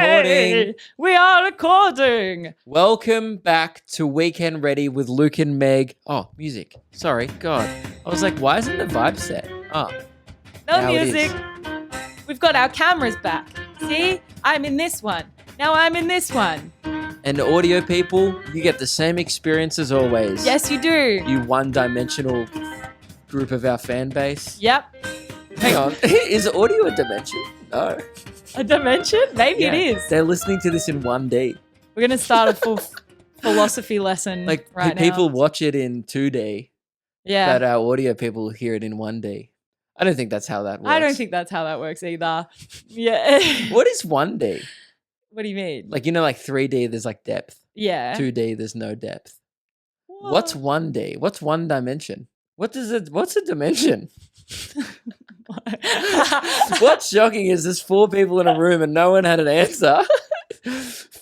recording. We are recording. Welcome back to Weekend Ready with Luke and Meg. Oh, music. Sorry, God. I was like, why isn't the vibe set? Oh, No now it music. is. We've got our cameras back. See? I'm in this one. Now I'm in this one. And audio people, you get the same experience as always. Yes, you do. You one-dimensional group of our fan base. Yep. Hang on. Is audio a dimension? No. A dimension? Maybe it is. They're listening to this in 1D. We're going to start a full philosophy lesson Like, right people now. watch it in 2D, Yeah. but our audio people hear it in 1D. I don't think that's how that works. I don't think that's how that works either. Yeah. What is 1D? What do you mean? Like, you know, like 3D, there's like depth. Yeah. 2D, there's no depth. What? What's 1D? What's one dimension? What's a dimension? What's shocking is there's 4 people in a room and no one had an answer.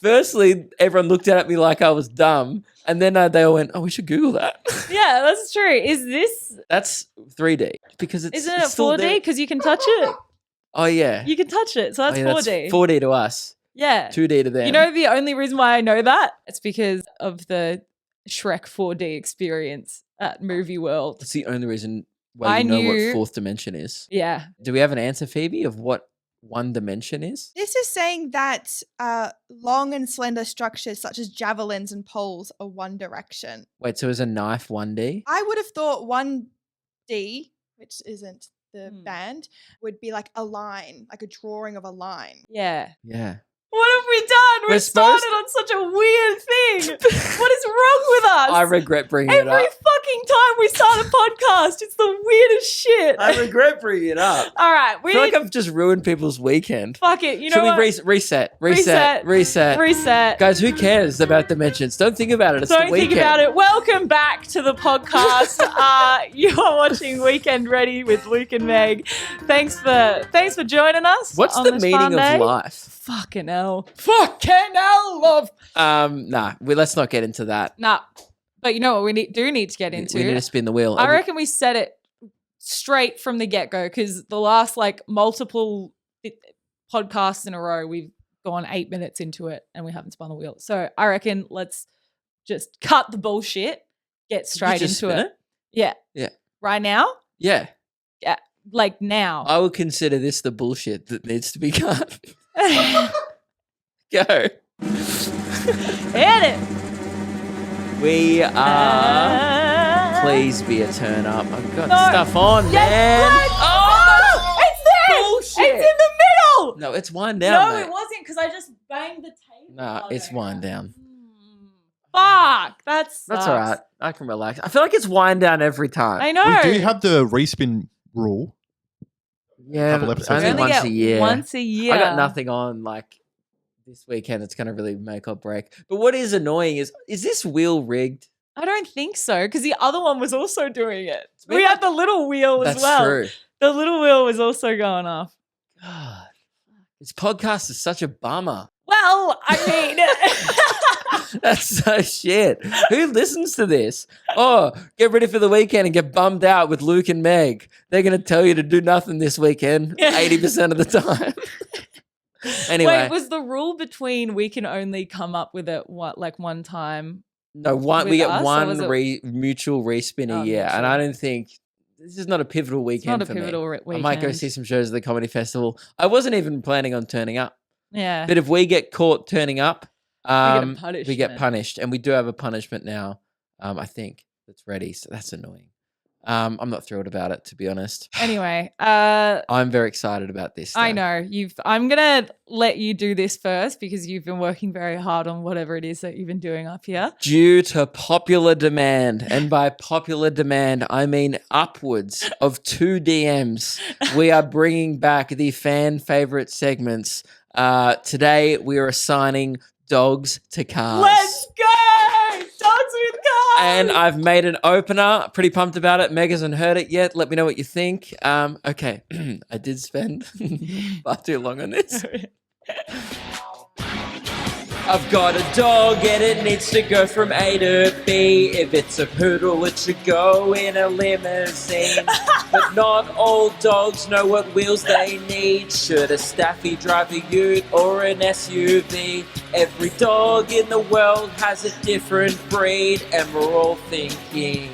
Firstly, everyone looked at me like I was dumb. And then they all went, oh, we should Google that. Yeah, that's true. Is this... That's 3D. Because Isn't it it's still 4D? there. Because you can touch it. Oh, yeah. You can touch it. So that's Oh, yeah, 4D. 4D to us. Yeah. 2D to them. You know the only reason why I know that? It's because of the Shrek 4D experience at Movie World. That's the only reason why you know what fourth dimension is. Yeah. Do we have an answer, Phoebe, of what one dimension is? This is saying that long and slender structures such as javelins and poles are one direction. Wait, so is a knife 1D? I would have thought 1D, which isn't the Hmm. band, would be like a line, like a drawing of a line. Yeah. Yeah. What have we done? We're We supposed started on such a weird thing. What is wrong with us? I regret bringing it Every up. fucking time we start a podcast, it's the weirdest shit. I regret bringing it up. All right. I feel like I've just ruined people's weekend. Fuck it. You know Should what? we reset? Reset. Guys, who cares about dimensions? Don't think about it. It's the Don't weekend. think about it. Welcome back to the podcast. You are watching Weekend Ready with Luke and Meg. Thanks for joining us. What's on the this meaning fun of day. life? Fucking hell. Fucking hell, love. Let's not get into that. Nah. But you know what we do need to get into? We need to spin the wheel. I reckon we set it straight from the get-go because the last multiple podcasts in a row, we've gone 8 minutes into it and we haven't spun the wheel. So I reckon let's just cut the bullshit, get straight into it. Yeah. Yeah. Right now? Yeah. Like now. I would consider this the bullshit that needs to be cut. Go. Hit it. We are. Please be a turn up. I've got No. stuff on, man. Oh, it's there. Bullshit. It's in the middle. No, it's wind down. No, mate. it wasn't because I just banged the table. Nah, it's wind down. Fuck. That's That's all right. I can relax. I feel like it's wind down every time. I know. We do have the respin rule. Yeah, couple but episodes only in. once a year. Once a year. I got nothing on this weekend. It's going to really make or break. But what is annoying is this wheel rigged? I don't think so because the other one was also doing it. been We like- had the little wheel as That's well. true. The little wheel was also going off. God, this podcast is such a bummer. Well, I mean, That's so shit. Who listens to this? Oh, get ready for the weekend and get bummed out with Luke and Meg. They're going to tell you to do nothing this weekend 80% of the time. Anyway. wait, was the rule between we can only come up with it one time? No, we with get us, or one was it- mutual respin a Oh, year. And mutual. I don't think this is not a pivotal weekend Not a for pivotal me. weekend. I might go see some shows at the comedy festival. I wasn't even planning on turning up. Yeah. But if we get caught turning up, we get punishment. punished. And we do have a punishment now, I think, that's ready. So that's annoying. I'm not thrilled about it, to be honest. Anyway, I'm very excited about this. I though. know I'm gonna let you do this first because you've been working very hard on whatever it is that you've been doing up here. Due to popular demand, and by popular demand, I mean upwards of 2 DMs, we are bringing back the fan favorite segments. Today, we are assigning dogs to cars. Let's go, dogs with cars. And I've made an opener. Pretty pumped about it. Meg hasn't heard it yet. Let me know what you think. Okay, I did spend far too long on this. I've got a dog and it needs to go from A to B. If it's a poodle, it should go in a limousine. But not all dogs know what wheels they need. Should a staffy drive a ute or an SUV? Every dog in the world has a different breed, and we're all thinking,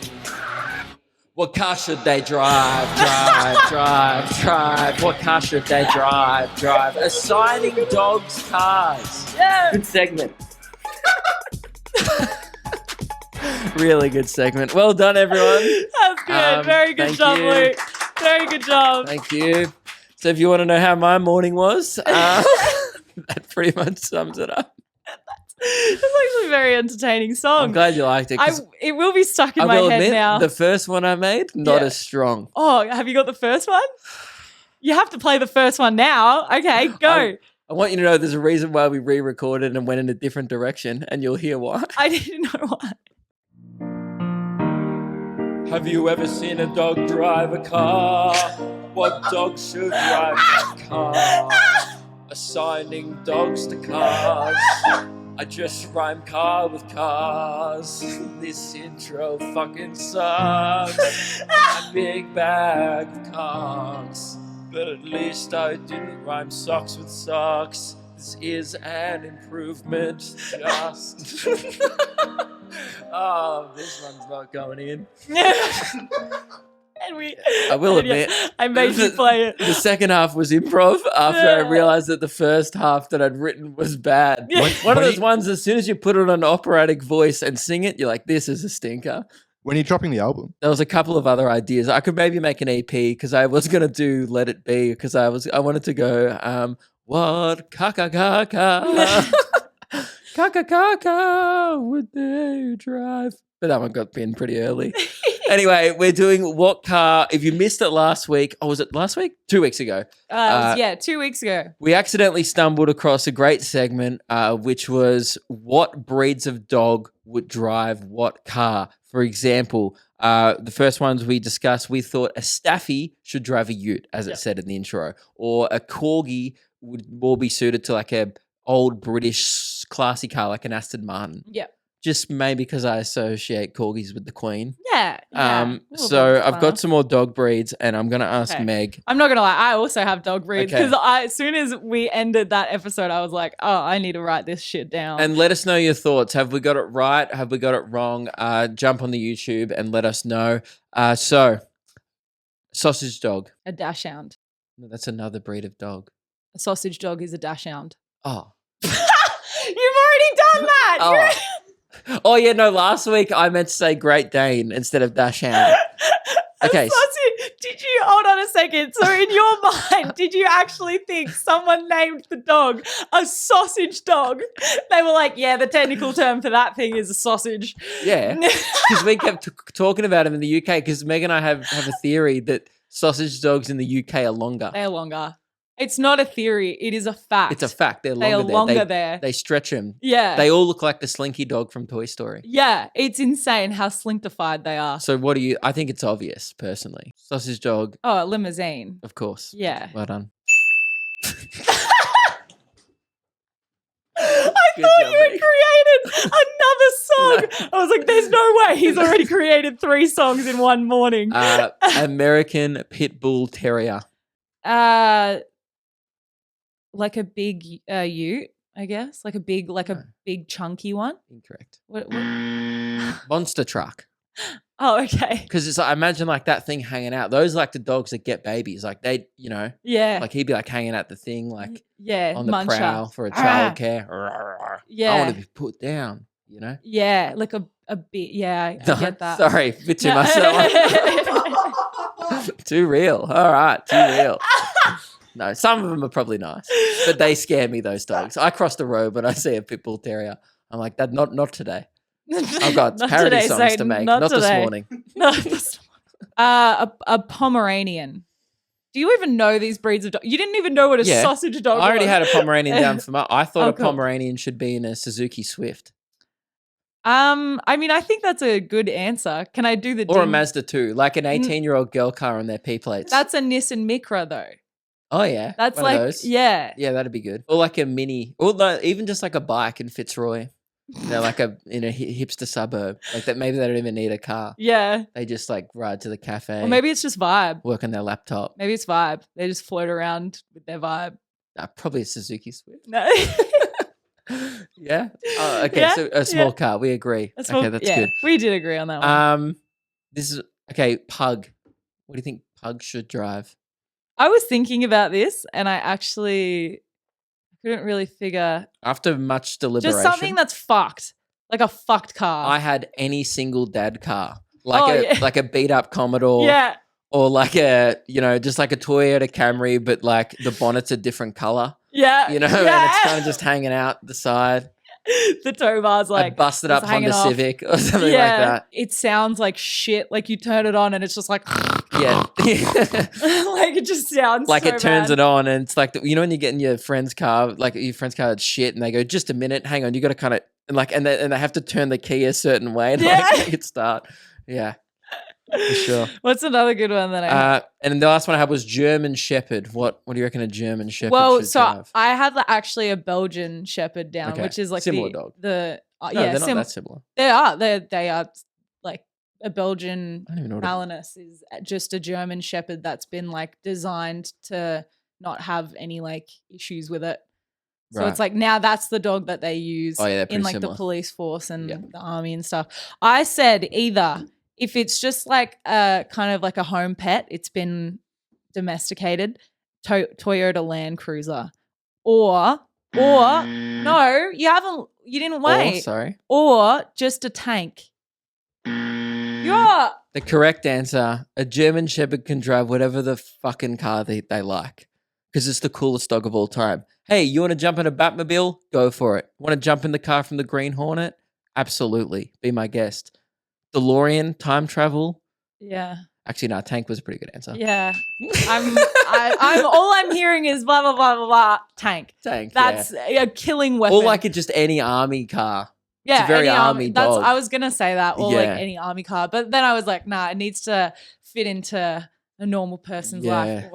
what car should they drive? What car should they drive? Assigning dogs cars. Yeah. Good segment. Really good segment. Well done, everyone. That's good. Very good thank job, you. Luke. Very good job. Thank you. So if you want to know how my morning was, that pretty much sums it up. It's actually a very entertaining song. I'm glad you liked it. 'Cause It will be stuck in I my will head admit, now. the first one I made, not Yeah. as strong. Oh, have you got the first one? You have to play the first one now. Okay, go. I want you to know there's a reason why we re-recorded and went in a different direction, and you'll hear why. I didn't know why. Have you ever seen a dog drive a car? What dog should drive that car? Assigning dogs to cars. I just rhyme car with cars. This intro fucking sucks. A big bag of cars. But at least I didn't rhyme socks with socks. This is an improvement, just. Oh, this one's not going in. And I will and yeah, admit, I made you play it. the second half was improv after I Yeah. realized that the first half that I'd written was bad. Yeah. One of When those he- ones, as soon as you put it on an operatic voice and sing it, you're like, this is a stinker. When are you dropping the album? There was a couple of other ideas. I could maybe make an EP because I was gonna do Let It Be because I wanted to go what kaka would they drive? But that one got pinned pretty early. Anyway, we're doing what car? If you missed it last week, was it last week? 2 weeks ago. It was, 2 weeks ago. We accidentally stumbled across a great segment, which was what breeds of dog would drive what car. For example, the first ones we discussed, we thought a staffy should drive a ute, as it said in the intro, or a corgi would more be suited to like a old British classy car, like an Aston Martin. Yeah. Just maybe because I associate corgis with the Queen. Yeah. So I've got some more dog breeds, and I'm gonna ask Okay. Meg. I'm not gonna lie, I also have dog breeds Okay. because as soon as we ended that episode, I was like, oh, I need to write this shit down. And let us know your thoughts. Have we got it right? Have we got it wrong? Jump on the YouTube and let us know. So, sausage dog. A dachshund. No, that's another breed of dog. A sausage dog is a dachshund. Oh. You've already done that. Oh, yeah, no, last week I meant to say Great Dane instead of Dachshund. Okay. Did you hold on a second? So in your mind, did you actually think someone named the dog a sausage dog? They were like, yeah, the technical term for that thing is a sausage. Yeah, because we kept talking about him in the UK because Meg and I have a theory that sausage dogs in the UK are longer. They're longer. It's not a theory. It is a fact. It's a fact. They're They longer are longer there. there. They stretch them. Yeah. They all look like the Slinky dog from Toy Story. Yeah. It's insane how slinktified they are. So what do you? I think it's obvious, personally. Sausage dog, Oh, a limousine. of course. Yeah. Well done. I Good thought job, you had mate. created another song. I was like, there's no way he's already created 3 songs in one morning. American Pit Bull Terrier. Like a big ute, I guess. Like a big chunky one. Incorrect. What? Monster truck. Oh, okay. Because it's like, imagine like that thing hanging out. Those are like the dogs that get babies. Like they, you know, Yeah. like he'd be like hanging out the thing, like Yeah. on the muncher. prowl for a Ah. childcare. I Yeah. want to be put down, you know? Yeah. Like a bit. Yeah. I get that. Sorry, a bit too No. much. That one. Too real. All right, too real. No, some of them are probably nice, but they scare me. Those dogs. I cross the road when I see a pit bull terrier. I'm like, that not today. I've got Not parody today, songs to Satan, make. not Not this today. morning. No, a Pomeranian. Do you even know these breeds of dogs? You didn't even know what a Yeah. sausage dog was. I already had a Pomeranian down for my. I thought Oh, a cool. Pomeranian should be in a Suzuki Swift I mean, I think that's a good answer. Can I do the or a ding? Mazda 2, like an 18-year-old girl car on their P plates. That's a Nissan Micra though. Oh yeah, That's one like, of those. yeah. Yeah, that'd be good. Or like a mini, or even just like a bike in Fitzroy. Like in a hipster suburb, like that. Maybe they don't even need a car. Yeah. They just like ride to the cafe. Or maybe it's just vibe. work on their laptop. Maybe it's vibe. They just float around with their vibe. Probably a Suzuki Swift. No. Yeah. Oh, okay. Yeah, So a small yeah. car. We agree. That's what- Okay, that's yeah, good. we did agree on that one. This is okay. Pug. What do you think Pug should drive? I was thinking about this and I actually couldn't really figure After much deliberation, just something that's fucked. Like a fucked car. I had any single dad car, Oh, like a beat up Commodore, yeah. or like just like a Toyota Camry, but like the bonnet's a different color, Yeah. and it's kind of just hanging out the side. The tow bar's like a busted just up hanging Honda off. Civic or something like that. It sounds like shit. Like you turn it on and it's just like Yeah. like it just sounds like so it turns bad. it on and it's like when you get in your friend's car, like your friend's car is shit and they go, just a minute, hang on, you got to kind of and they have to turn the key a certain way to make it start. Yeah, for sure. What's another good one that I had? And the last one I had was German Shepherd. What do you reckon a German Shepherd Well, should so drive? I had actually a Belgian Shepherd down, Okay. which is like Similar dog. The No, yeah, they're not that similar. They are. They are like a Belgian I don't even know what Malinus is just a German Shepherd that's been like designed to not have any like issues with it. So Right. it's like now that's the dog that they use Oh, yeah, they're in pretty like similar. the police force and Yeah. the army and stuff. I said either if it's just like a kind of like a home pet, it's been domesticated, Toyota Land Cruiser, or no, you didn't wait, sorry. or just a tank. Yeah. The correct answer, a German Shepherd can drive whatever the fucking car they like. Because it's the coolest dog of all time. Hey, you want to jump in a Batmobile? Go for it. Want to jump in the car from the Green Hornet? Absolutely. Be my guest. DeLorean, time travel? Yeah. Actually, no, tank was a pretty good answer. Yeah. I'm all I'm hearing is blah blah blah blah blah tank. Tank. That's a killing weapon. Or like just any army car. yeah, a very any army dog. I was gonna say that, or like Yeah. any army car, but then I was like, nah, it needs to fit into a normal person's life.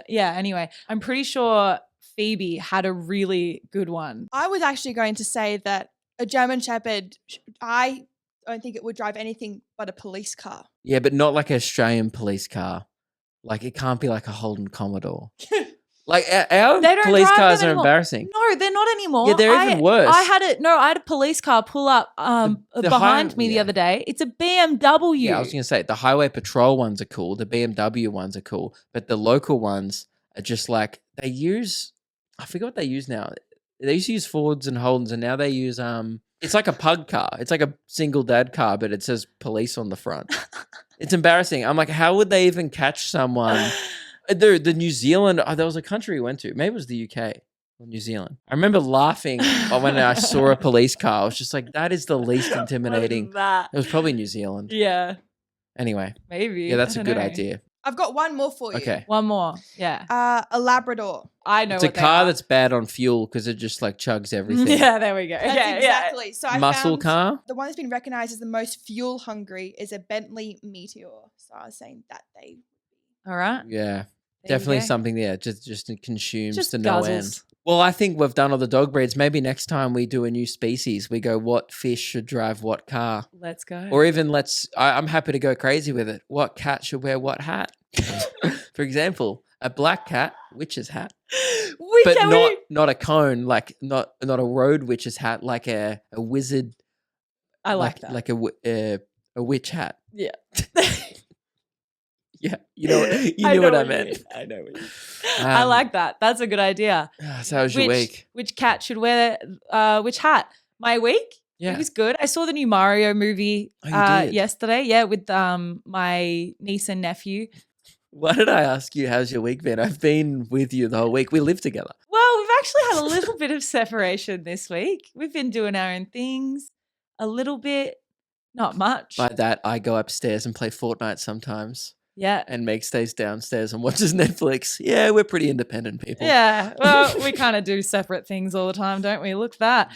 Anyway, I'm pretty sure Phoebe had a really good one. I was actually going to say that a German Shepherd, I don't think it would drive anything but a police car. Yeah, but not like an Australian police car. Like it can't be like a Holden Commodore. Like our They don't police drive cars them are anymore. embarrassing. No, they're not anymore. Yeah, they're even worse. I had a police car pull up The behind high- me the yeah. other day. It's a BMW. Yeah, I was going to say the highway patrol ones are cool. The BMW ones are cool, but the local ones are just like they use. I forget what they use now. They used to use Fords and Holdens, and now they use It's like a pug car. It's like a single dad car, but it says police on the front. It's embarrassing. I'm like, how would they even catch someone? The New Zealand. There was a country we went to. Maybe it was the UK or New Zealand. I remember laughing when I saw a police car. I was just like, that is the least intimidating. What is that? It was probably New Zealand. Yeah, Anyway, maybe. yeah, that's I a don't good know. idea. I've got one more for you. Okay. One more. Yeah. A Labrador. I know It's a what they car are. that's bad on fuel because it just like chugs everything. Yeah, there we go. That's yeah, exactly. So I Muscle found car? the one that's been recognized as the most fuel hungry is a Bentley Meteor. So I was saying that they. yeah. All right. Yeah. There you Definitely go. something there. Just consumes Just to no end. guzzles. Well, I think we've done all the dog breeds. Maybe next time we do a new species, we go what fish should drive what car. Let's go. Or even I'm happy to go crazy with it. What cat should wear what hat? For example, a black cat, witch's hat. But not a cone, like not a road witch's hat, like a wizard. I like that. Like a witch hat. Yeah. Yeah, you know what I meant. I know what you mean. I like that. That's a good idea. So how was your week? Which cat should wear which hat? My week? Yeah. It was good. I saw the new Mario movie Oh, you did? yesterday. Yeah, with my niece and nephew. Why did I ask you how's your week been? I've been with you the whole week. We live together. Well, we've actually had a little bit of separation this week. We've been doing our own things a little bit, not much. By that, I go upstairs and play Fortnite sometimes, yeah. and Meg stays downstairs and watches Netflix. Yeah, we're pretty independent people. Yeah, well, we kind of do separate things all the time, don't we? Look at that.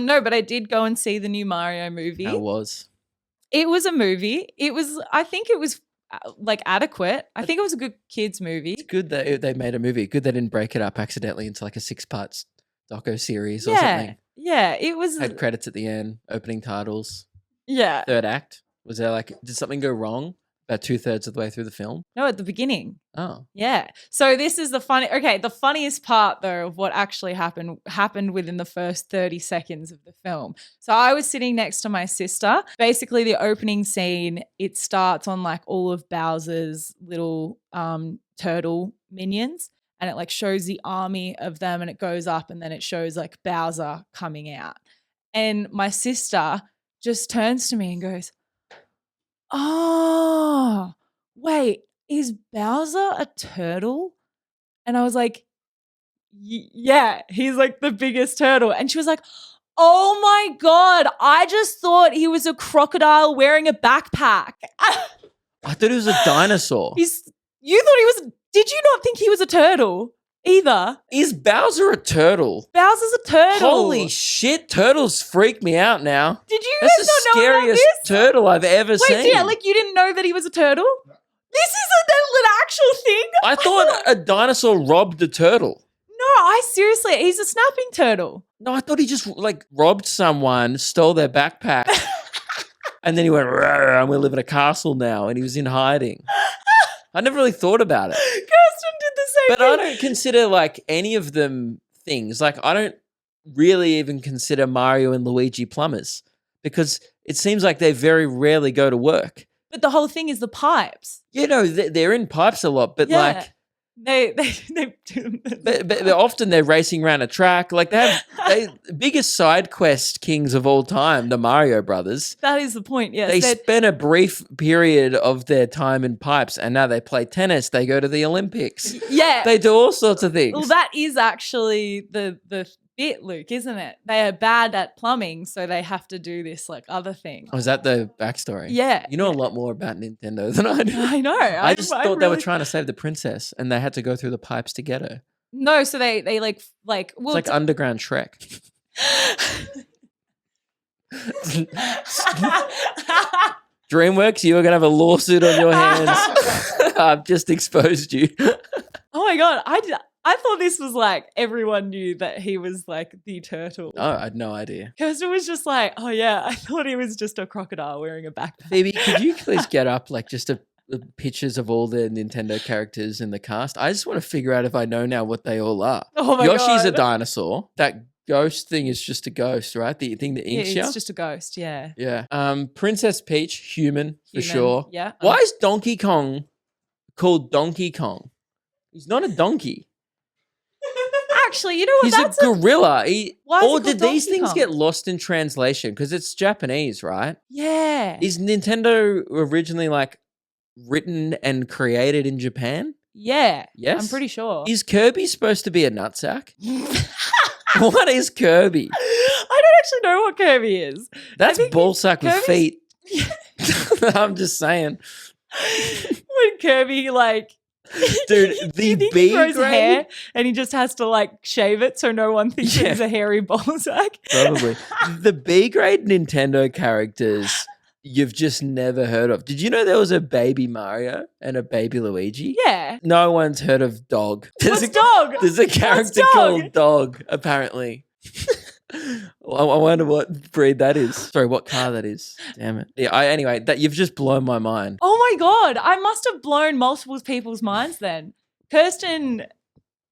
No, but I did go and see the new Mario movie. How was? It was a movie. I think it was like adequate. I think it was a good kids movie. It's good that they made a movie. Good they didn't break it up accidentally into like a 6-part doco series or something. Yeah, it was. Had credits at the end, opening titles, Yeah. third act. Was there like, did something go wrong about 2/3 of the way through the film? No, at the beginning. Oh. Yeah. So this is the funniest part though of what actually happened within the first 30 seconds of the film. So I was sitting next to my sister. Basically the opening scene, it starts on like all of Bowser's little turtle minions, and it like shows the army of them, and it goes up, and then it shows like Bowser coming out. And my sister just turns to me and goes, "Oh, wait, is Bowser a turtle?" And I was like, yeah, he's like the biggest turtle. And she was like, "Oh my God, I just thought he was a crocodile wearing a backpack." I thought it was a dinosaur. You thought he was, did you not think he was a turtle either? Is Bowser a turtle? Bowser's a turtle. Holy shit, turtles freak me out now. Did you That's guys the not know about scariest this? turtle I've ever seen. Wait, yeah, like you didn't know that he was a turtle? This is an actual thing? I thought a dinosaur robbed a turtle. No, seriously, he's a snapping turtle. No, I thought he just like robbed someone, stole their backpack, and then he went, "Rawr, I'm going to live in a castle now," and he was in hiding. I never really thought about it. Kirsten did the same But thing. I don't consider like any of them things. Like I don't really even consider Mario and Luigi plumbers because it seems like they very rarely go to work. But the whole thing is the pipes. You know, they're in pipes a lot, but Yeah. like They they're often they're racing around a track. Like they biggest side quest kings of all time, the Mario brothers. That is the point, yes. They spent a brief period of their time in pipes, and now they play tennis. They go to the Olympics. Yeah. They do all sorts of things. Well, that is actually the bit, Luke, isn't it? They are bad at plumbing, so they have to do this like other thing. Was that the backstory? Yeah. You know a lot more about Nintendo than I do. I know. I just thought they were really- trying to save the princess, and they had to go through the pipes to get her. No, so they like well, It's like Underground Shrek. DreamWorks, you are going to have a lawsuit on your hands. I've just exposed you. Oh my God, I thought this was like everyone knew that he was like the turtle. Oh, I had no idea. Kirsten was just like, "Oh yeah, I thought he was just a crocodile wearing a backpack." Phoebe, could you please get up like just pictures of all the Nintendo characters in the cast? I just want to figure out if I know now what they all are. Oh my Yoshi's a God. dinosaur. That ghost thing is just a ghost, right? The thing that Yeah, inks you. it's just a ghost, yeah. Yeah. Princess Peach, human for Human, sure. Yeah. Why is Donkey Kong called Donkey Kong? He's not a donkey. Actually, you know what? He's That's a gorilla. Why is he Or called did these Donkey things Kong? get lost in translation? Because it's Japanese, right? Yeah. Is Nintendo originally like written and created in Japan? Yeah. Yes. I'm pretty sure. Is Kirby supposed to be a nutsack? What is Kirby? I don't actually know what Kirby is. That's think ballsack with Kirby's- feet. I'm just saying. When Kirby like Dude, you the think B he grows grade? hair and he just has to like shave it so no one thinks Yeah. he's a hairy ballsack. Probably. The B grade Nintendo characters you've just never heard of. Did you know there was a baby Mario and a baby Luigi? Yeah. No one's heard of Dog. What's Dog? There's a character Dog? called Dog, apparently. I wonder what breed that is. Sorry, what car that is. Damn it. Yeah. Anyway, that you've just blown my mind. Oh my God. I must have blown multiple people's minds then. Kirsten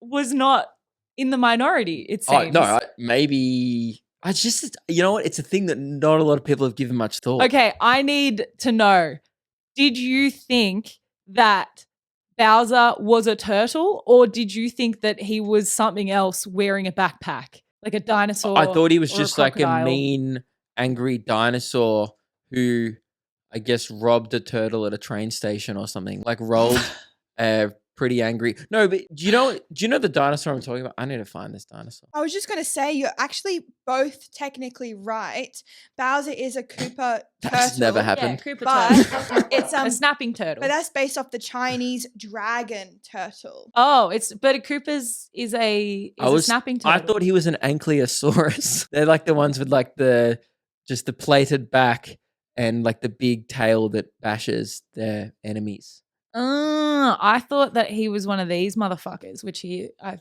was not in the minority, it Oh seems. no, maybe. I just, you know what? It's a thing that not a lot of people have given much thought. Okay, I need to know. Did you think that Bowser was a turtle, or did you think that he was something else wearing a backpack? Like a dinosaur? I thought he was or a just like a crocodile? mean, angry dinosaur who, I guess, robbed a turtle at a train station or something. Like rolled pretty angry. No, but do you know the dinosaur I'm talking about? I need to find this dinosaur. I was just going to say, you're actually both technically right. Bowser is a Koopa That's turtle. never Yeah, happened. Koopa But turtle. it's a snapping turtle. but that's based off the Chinese dragon turtle. Oh, but a Koopa's is a snapping turtle. I thought he was an ankylosaurus. They're like the ones with like the plated back and like the big tail that bashes their enemies. I thought that he was one of these motherfuckers, which I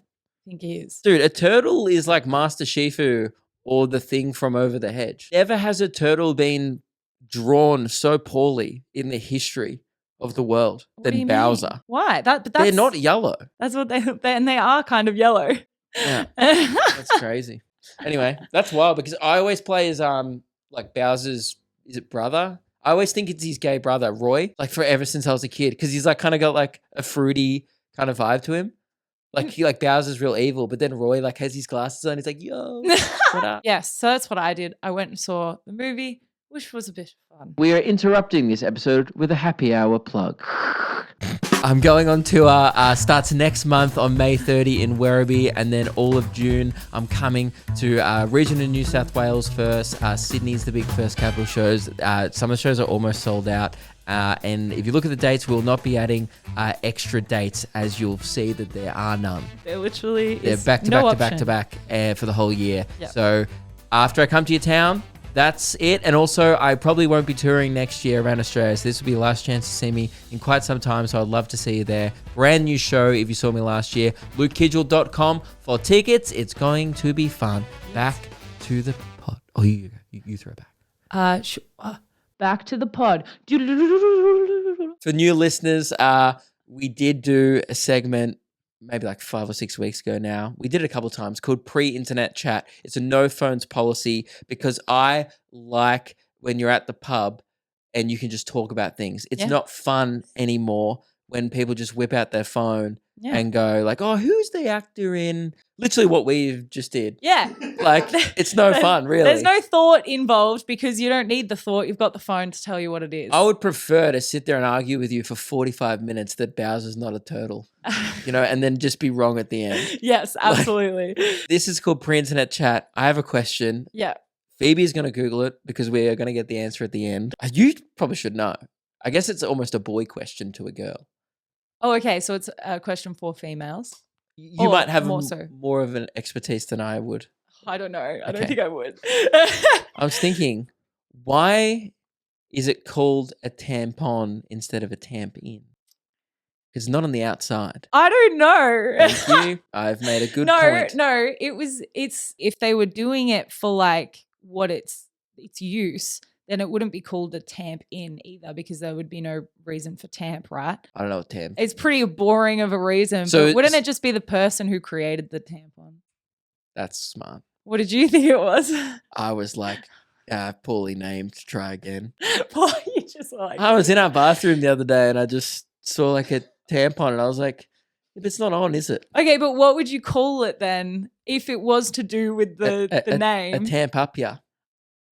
think he is. Dude, a turtle is like Master Shifu or the thing from Over the Hedge. Never has a turtle been drawn so poorly in the history of the world What do you than mean? Bowser. Why? But They're not yellow. That's what and they are kind of yellow. Yeah, that's crazy. Anyway, that's wild because I always play as like Bowser's, is it brother? I always think it's his gay brother, Roy, like forever since I was a kid, because he's like kind of got like a fruity kind of vibe to him. Like he like Bowser's real evil, but then Roy like has his glasses on. He's like, yo, what up? Yes, so that's what I did. I went and saw the movie, which was a bit fun. We are interrupting this episode with a happy hour plug. I'm going on tour, starts next month on May 30 in Werribee, and then all of June I'm coming to region of New South Wales first. Sydney's the big first couple of shows. Some of the shows are almost sold out. And if you look at the dates, we'll not be adding extra dates, as you'll see that there are none. They're literally They're back to back for the whole year. Yep. So after I come to your town, that's it. And also, I probably won't be touring next year around Australia, so this will be the last chance to see me in quite some time, so I'd love to see you there. Brand new show if you saw me last year. LukeKidgel.com for tickets. It's going to be fun. Back to the pod. Oh, you throw it back. Back to the pod. For new listeners, we did do a segment maybe like 5 or 6 weeks ago now. We did it a couple of times called Pre-Internet Chat. It's a no phones policy because I like when you're at the pub and you can just talk about things. It's not fun anymore when people just whip out their phone and go like, oh, who's the actor in literally what we just did? Yeah. Like, it's no fun, really. There's no thought involved because you don't need the thought. You've got the phone to tell you what it is. I would prefer to sit there and argue with you for 45 minutes that Bowser's not a turtle, and then just be wrong at the end. Yes, absolutely. This is called Pre-Internet Chat. I have a question. Yeah. Phoebe is going to Google it because we are going to get the answer at the end. You probably should know. I guess it's almost a boy question to a girl. Oh, okay. So it's a question for females. You might have more of an expertise than I would. I don't know. I don't Okay. think I would. I was thinking, why is it called a tampon instead of a tamp-in? Because it's not on the outside. I don't know. Thank you. I've made a good point. No. It's if they were doing it for like what its use, then it wouldn't be called a tamp in either because there would be no reason for tamp, right? I don't know what tamp. It's pretty boring of a reason. So but wouldn't it just be the person who created the tampon? That's smart. What did you think it was? I was like, poorly named. Try again. Paul, you just were like, I was in our bathroom the other day and I just saw like a tampon and I was like, it's not on, is it? okay, but what would you call it then if it was to do with the name? A tamp up, yeah.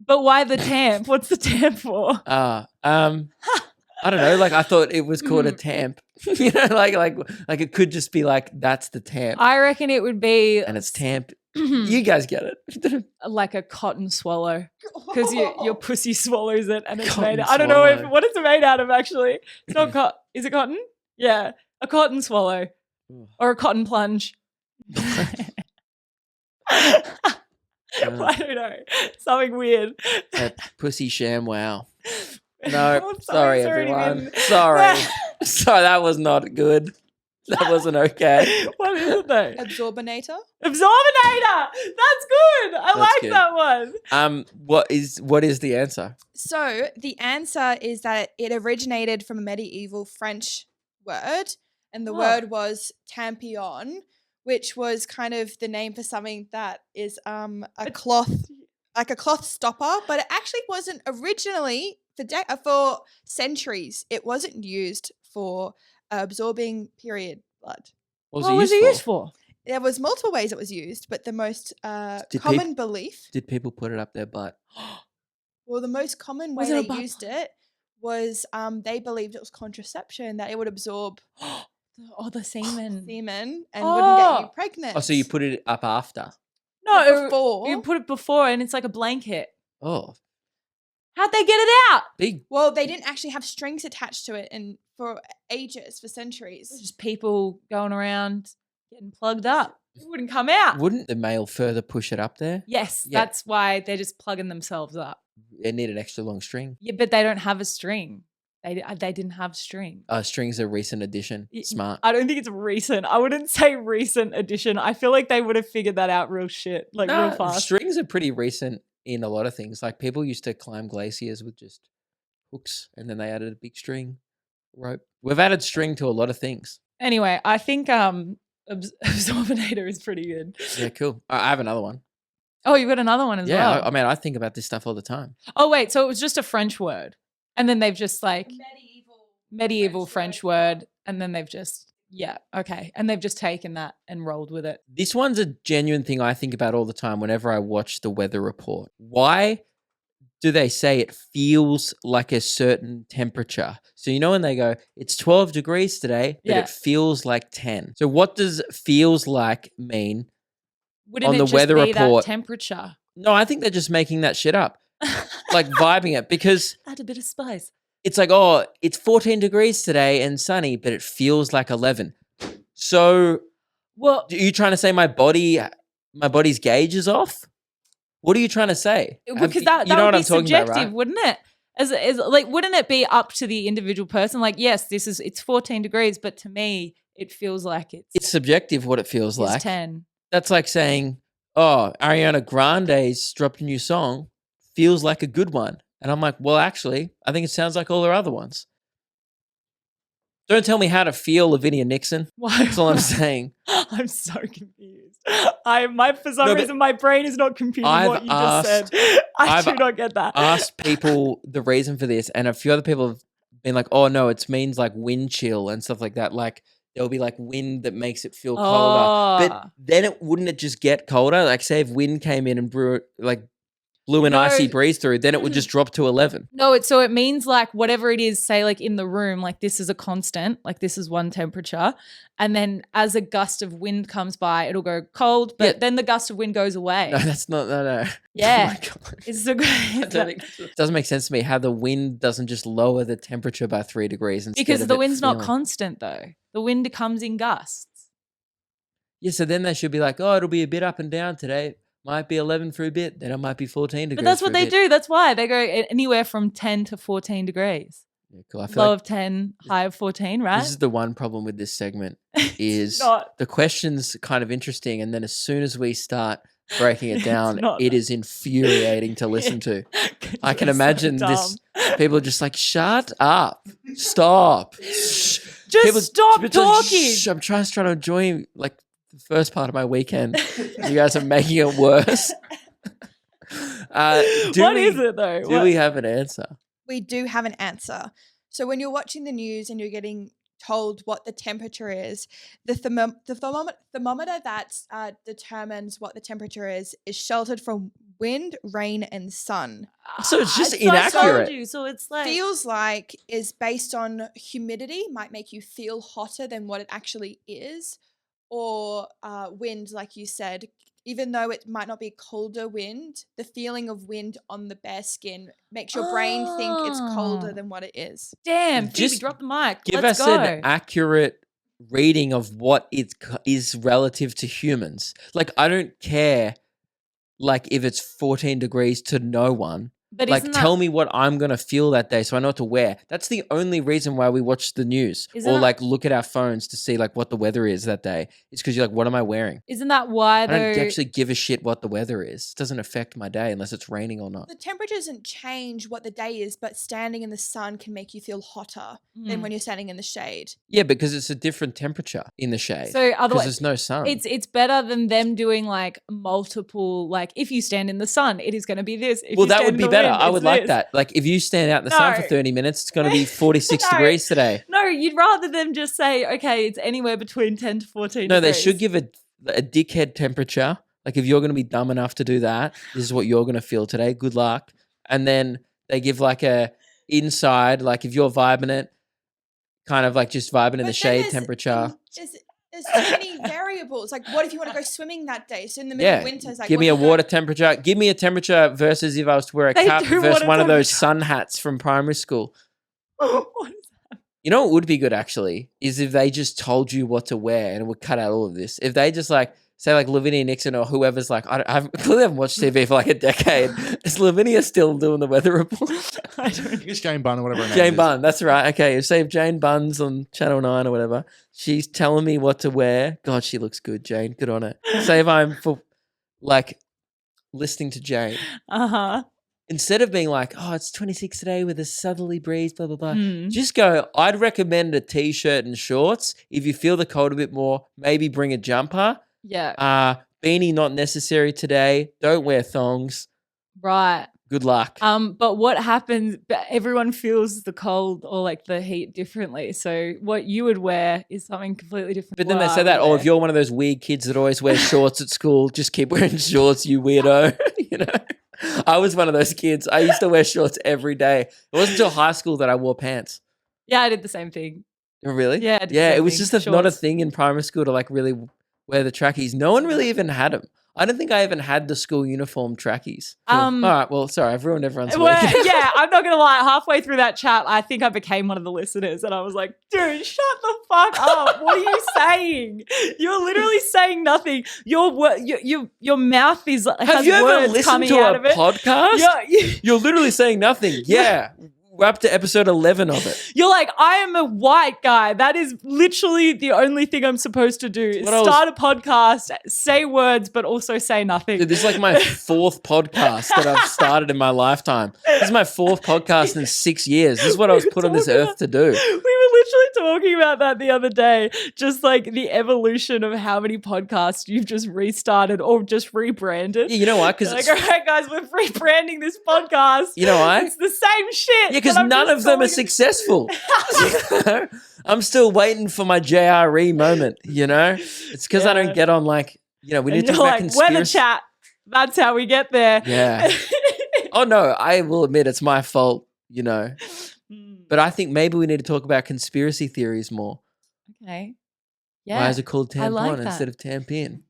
But why the tamp? What's the tamp for? I don't know. Like I thought it was called a tamp. Like it could just be like that's the tamp, I reckon it would be and it's tamp. You guys get it. like a cotton swallow because your pussy swallows it and it's Cotton made. I don't know swallow. what it's made out of actually. It's not cotton. Is it cotton? Yeah, a cotton swallow or a cotton plunge. I don't know. Something weird. A pussy sham. Wow. No, Oh, sorry it's already everyone. been- Sorry, that was not good. That wasn't okay. What is it though? Absorbinator. Absorbinator. That's good. I That's like good. that one. What is the answer? So the answer is that it originated from a medieval French word, and the Oh. word was tampion, which was kind of the name for something that is a cloth, like a cloth stopper, but it actually wasn't originally for centuries. It wasn't used for absorbing period blood. What What was it used for? There was multiple ways it was used, but the most Did common belief, Did people put it up their butt? well, the most common way Was it a they butt used it was they believed it was contraception, that it would absorb Oh, the semen. semen and wouldn't get you Oh. pregnant. Oh, so you put it up after? No, before. you put it before, and it's like a blanket. Oh, How'd they get it out? big. Well, they didn't actually have strings attached to it, and for ages, for centuries. Just people going around getting plugged up. It wouldn't come out. Wouldn't the male further push it up there? Yes, Yeah. that's why they're just plugging themselves up. They need an extra long string. Yeah, but they don't have a string. They didn't have string. String's a recent addition. Smart. I don't think it's recent. I wouldn't say recent addition. I feel like they would have figured that out real fast. Strings are pretty recent in a lot of things. Like people used to climb glaciers with just hooks, and then they added a big string rope. We've added string to a lot of things. Anyway, I think Absorbinator is pretty good. Yeah, cool. I have another one. Oh, you've got another one as well. Yeah, I mean, I think about this stuff all the time. Oh, wait. So it was just a French word. And then they've just like medieval French word. And then they've just, yeah, okay. And they've just taken that and rolled with it. This one's a genuine thing I think about all the time whenever I watch the weather report. Why do they say it feels like a certain temperature? So you know when they go, it's 12 degrees today, but it feels like 10. So what does feels like mean? Wouldn't on it the just weather be report? That temperature? No, I think they're just making that shit up. Like vibing it, because add a bit of spice. It's like, oh, it's 14 degrees today and sunny, but it feels like 11. So well, are you trying to say my body's gauge is off? What are you trying to say? Because that would be subjective, right? Wouldn't it? As like, wouldn't it be up to the individual person? Like, yes, it's 14 degrees, but to me, it feels like it's subjective what it feels like. 10. That's like saying, oh, Ariana Grande's dropped a new song, feels like a good one. And I'm like, well, actually, I think it sounds like all their other ones. Don't tell me how to feel, Lavinia Nixon. Why? That's all I'm saying. I'm so confused. For some reason, my brain is not computing what you just said. I do not get that. I've asked people the reason for this, and a few other people have been like, oh, no, it means like wind chill and stuff like that. Like, there'll be like wind that makes it feel colder. But then wouldn't it just get colder? Like, say if wind came in and blew an icy breeze through, then it would just drop to 11. No, so it means like whatever it is, say like in the room, like this is a constant, like this is one temperature. And then as a gust of wind comes by, it'll go cold, but then the gust of wind goes away. No, that's not, no. Yeah. Oh my God. It's so good. It doesn't make sense to me how the wind doesn't just lower the temperature by 3 degrees. Because the wind's not constant though. The wind comes in gusts. Yeah, so then they should be like, oh, it'll be a bit up and down today. Might be 11 for a bit, then it might be 14 degrees. But that's what they do. That's why they go anywhere from 10 to 14 degrees. Yeah, cool. I feel low like of 10, high of 14, right? This is the one problem with this segment is the question's kind of interesting, and then as soon as we start breaking it down, it is infuriating to listen to. I can imagine this. People are just like, shut up, stop, stop talking. I'm trying to enjoy like the first part of my weekend. You guys are making it worse. What is it though? Do we have an answer? We do have an answer. So when you're watching the news and you're getting told what the temperature is, the thermometer that determines what the temperature is sheltered from wind, rain, and sun. So it's just inaccurate. So it's like feels like is based on humidity, might make you feel hotter than what it actually is, or wind, like you said. Even though it might not be colder wind, the feeling of wind on the bare skin makes your brain think it's colder than what it is. Damn, Phoebe, drop the mic. Give Let's us go. an accurate reading of what it is relative to humans. Like, I don't care, like, if it's 14 degrees to no one. But like, tell me what I'm going to feel that day so I know what to wear. That's the only reason why we watch the news or, like, look at our phones to see, like, what the weather is that day. It's because you're like, what am I wearing? Isn't that why, I don't actually give a shit what the weather is. It doesn't affect my day unless it's raining or not. The temperature doesn't change what the day is, but standing in the sun can make you feel hotter than when you're standing in the shade. Yeah, because it's a different temperature in the shade. So otherwise, there's no sun. It's better than them doing, like, multiple, like, if you stand in the sun, it is going to be this. Well, that would be better. I would like that. Like, if you stand out in the sun for 30 minutes, it's going to be 46 degrees today. No, you'd rather them just say, okay, it's anywhere between 10 to 14 degrees. No, they should give a dickhead temperature. Like, if you're going to be dumb enough to do that, this is what you're going to feel today. Good luck. And then they give, like, a inside, like, if you're vibing it, kind of like just vibing in the shade temperature. There's so many variables. Like, what if you want to go swimming that day? So in the middle of winter, it's like, give me a water temperature. Give me a temperature versus if I was to wear a cap versus one of those sun hats from primary school. What is that? You know what would be good, actually, is if they just told you what to wear and it would cut out all of this. If they just like, say like Lavinia Nixon or whoever's like, I clearly haven't watched TV for like a decade. Is Lavinia still doing the weather report? I don't know. It's Jane Bunn or whatever her name Jane is. Bunn, that's right. Okay, say if Jane Bunn's on Channel 9 or whatever, she's telling me what to wear. God, she looks good, Jane. Good on it. Say if I'm for like listening to Jane. Uh-huh. Instead of being like, oh, it's 26 today with a southerly breeze, blah, blah, blah. Mm. Just go, I'd recommend a t-shirt and shorts. If you feel the cold a bit more, maybe bring a jumper. Yeah. Beanie not necessary today. Don't wear thongs. Right. Good luck. But what happens, everyone feels the cold or like the heat differently. So what you would wear is something completely different. But then they say that, oh, if you're one of those weird kids that always wear shorts at school, just keep wearing shorts, you weirdo. You know? I was one of those kids. I used to wear shorts every day. It wasn't until high school that I wore pants. Yeah, I did the same thing. Oh, really? Yeah, I did the Yeah, same it was thing. just not a Shorts. thing in primary school to like really wear the trackies. No one really even had them. I don't think I even had the school uniform trackies. All right, well, sorry, I've ruined everyone's Well, week. yeah, I'm not gonna lie. Halfway through that chat, I think I became one of the listeners, and I was like, "Dude, shut the fuck up! What are you saying? You're literally saying nothing. Your mouth is Have has you ever words listened coming to out a of it. podcast? You're literally saying nothing. Yeah, we're up to episode 11 of it. You're like, I am a white guy. That is literally the only thing I'm supposed to do is What else? start a podcast, say words, but also say nothing. Dude, this is like my fourth podcast that I've started in my lifetime. This is my fourth podcast in 6 years. This is what I was put on this earth to do. We were literally talking about that the other day, just like the evolution of how many podcasts you've just restarted or just rebranded. Yeah, you know why? Because Like, all right, guys, we're rebranding this podcast. you know why? It's the same shit. Yeah, because that I'm none just of them are calling it- successful. I'm still waiting for my JRE moment, you know? It's because I Yeah. don't get on like, you know, we And need to you're talk about like, conspiracy. we're the chat. That's how we get there. Yeah. Oh, no, I will admit it's my fault, you know? But I think maybe we need to talk about conspiracy theories more. Okay. Yeah. Why is it called I tampon like that. instead of tampin?